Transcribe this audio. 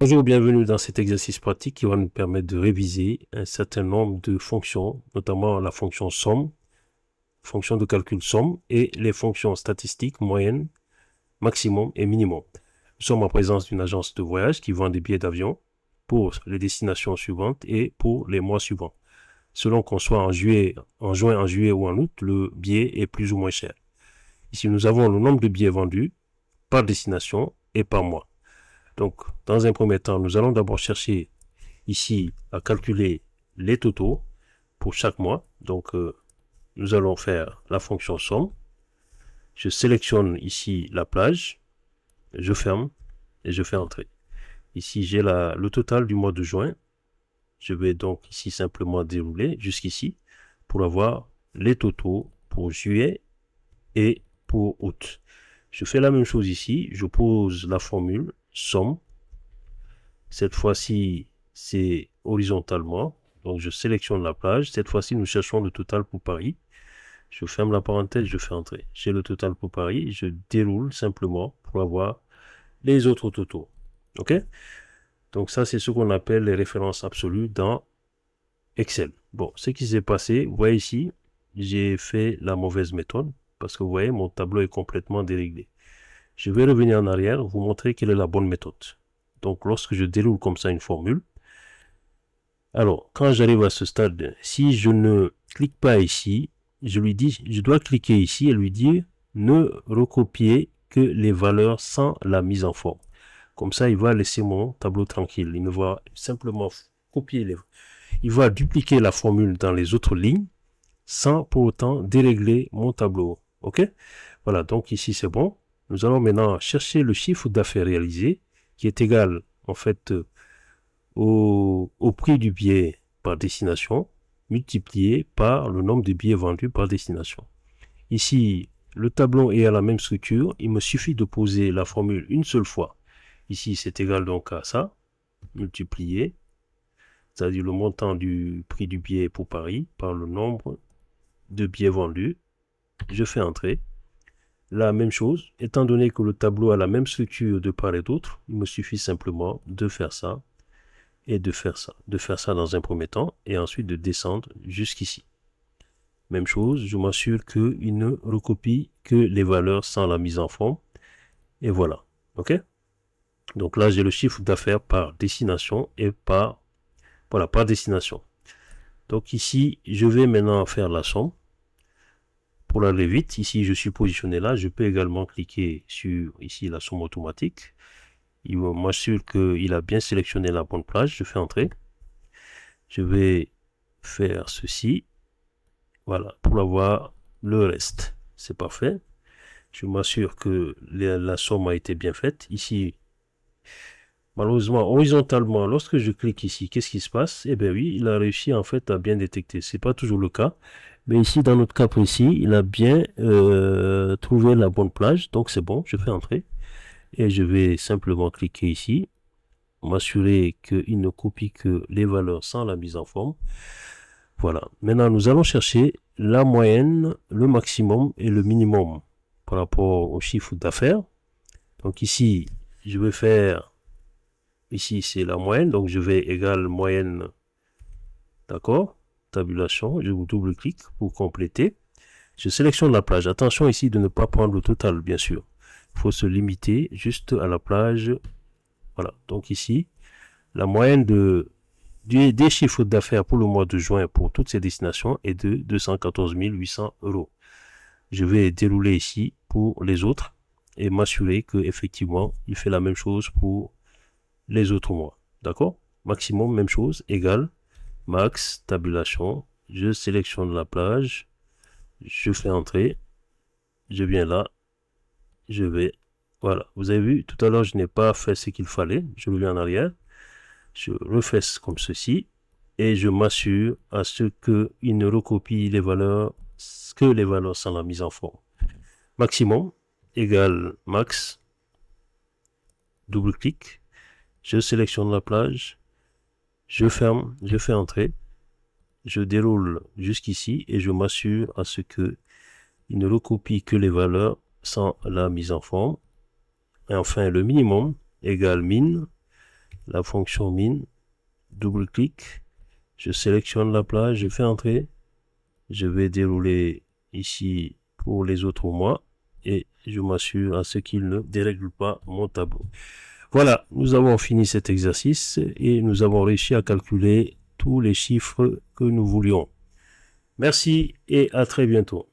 Bonjour, bienvenue dans cet exercice pratique qui va nous permettre de réviser un certain nombre de fonctions, notamment la fonction somme, fonction de calcul somme et les fonctions statistiques moyenne, maximum et minimum. Nous sommes en présence d'une agence de voyage qui vend des billets d'avion pour les destinations suivantes et pour les mois suivants. Selon qu'on soit en juin, en juillet ou en août, le billet est plus ou moins cher. Ici, nous avons le nombre de billets vendus par destination et par mois. Donc, dans un premier temps, nous allons d'abord chercher ici à calculer les totaux pour chaque mois. Donc, nous allons faire la fonction somme. Je sélectionne ici la plage, je ferme et je fais entrer. Ici, j'ai le total du mois de juin. Je vais donc ici simplement dérouler jusqu'ici pour avoir les totaux pour juillet et pour août. Je fais la même chose ici. Je pose la formule somme. Cette fois-ci, c'est horizontalement. Donc, je sélectionne la plage. Cette fois-ci, nous cherchons le total pour Paris. Je ferme la parenthèse, je fais entrer. J'ai le total pour Paris. Je déroule simplement pour avoir les autres totaux. OK? Donc, ça, c'est ce qu'on appelle les références absolues dans Excel. Bon, ce qui s'est passé, vous voyez ici, j'ai fait la mauvaise méthode parce que vous voyez, mon tableau est complètement déréglé. Je vais revenir en arrière, vous montrer quelle est la bonne méthode. Donc, lorsque je déroule comme ça une formule, alors, quand j'arrive à ce stade, si je ne clique pas ici, je lui dis, je dois cliquer ici et lui dire ne recopier que les valeurs sans la mise en forme. Comme ça, il va laisser mon tableau tranquille. Il ne va simplement copier il va dupliquer la formule dans les autres lignes sans pour autant dérégler mon tableau. OK? Voilà, donc ici c'est bon. Nous allons maintenant chercher le chiffre d'affaires réalisé qui est égal en fait au prix du billet par destination multiplié par le nombre de billets vendus par destination. Ici, le tableau est à la même structure. Il me suffit de poser la formule une seule fois. Ici, c'est égal donc à ça, multiplié, c'est-à-dire le montant du prix du billet pour Paris par le nombre de billets vendus. Je fais entrer. La même chose, étant donné que le tableau a la même structure de part et d'autre, il me suffit simplement de faire ça et de faire ça dans un premier temps et ensuite de descendre jusqu'ici. Même chose, je m'assure qu'il ne recopie que les valeurs sans la mise en forme et voilà. OK? Donc là, j'ai le chiffre d'affaires par destination et par destination. Donc ici, je vais maintenant faire la somme. Pour aller vite, ici, je suis positionné là. Je peux également cliquer sur ici la somme automatique. Il m'assure qu'il a bien sélectionné la bonne plage. Je fais entrer. Je vais faire ceci. Voilà, pour avoir le reste. C'est parfait. Je m'assure que la somme a été bien faite. Ici, malheureusement, horizontalement, lorsque je clique ici, qu'est-ce qui se passe? Eh bien oui, il a réussi en fait à bien détecter. C'est pas toujours le cas. Mais ici, dans notre cas précis, il a bien trouvé la bonne plage. Donc c'est bon, je fais entrer. Et je vais simplement cliquer ici, m'assurer qu'il ne copie que les valeurs sans la mise en forme. Voilà. Maintenant, nous allons chercher la moyenne, le maximum et le minimum par rapport au chiffre d'affaires. Donc ici, je vais faire, ici c'est la moyenne, donc je vais égal moyenne, d'accord, tabulation, je vous double-clique pour compléter. Je sélectionne la plage. Attention ici de ne pas prendre le total, bien sûr. Il faut se limiter juste à la plage. Voilà. Donc ici, la moyenne des chiffres d'affaires pour le mois de juin pour toutes ces destinations est de 214 800 euros. Je vais dérouler ici pour les autres et m'assurer que effectivement il fait la même chose pour les autres mois. D'accord? Maximum, même chose, égal, max, tabulation. Je sélectionne la plage. Je fais entrer. Je viens là. Je vais. Voilà. Vous avez vu, tout à l'heure, je n'ai pas fait ce qu'il fallait. Je reviens en arrière. Je refais comme ceci. Et je m'assure à ce qu'il ne recopie les valeurs que les valeurs sans la mise en forme. Maximum égale max. Double-clic. Je sélectionne la plage. Je ferme. Je fais entrer. Je déroule jusqu'ici et je m'assure à ce que il ne recopie que les valeurs sans la mise en forme. Et enfin, le minimum égale min. la fonction min, double-clic, je sélectionne la plage, je fais entrer, je vais dérouler ici pour les autres mois et je m'assure à ce qu'il ne dérègle pas mon tableau. Voilà, nous avons fini cet exercice et nous avons réussi à calculer tous les chiffres que nous voulions. Merci et à très bientôt.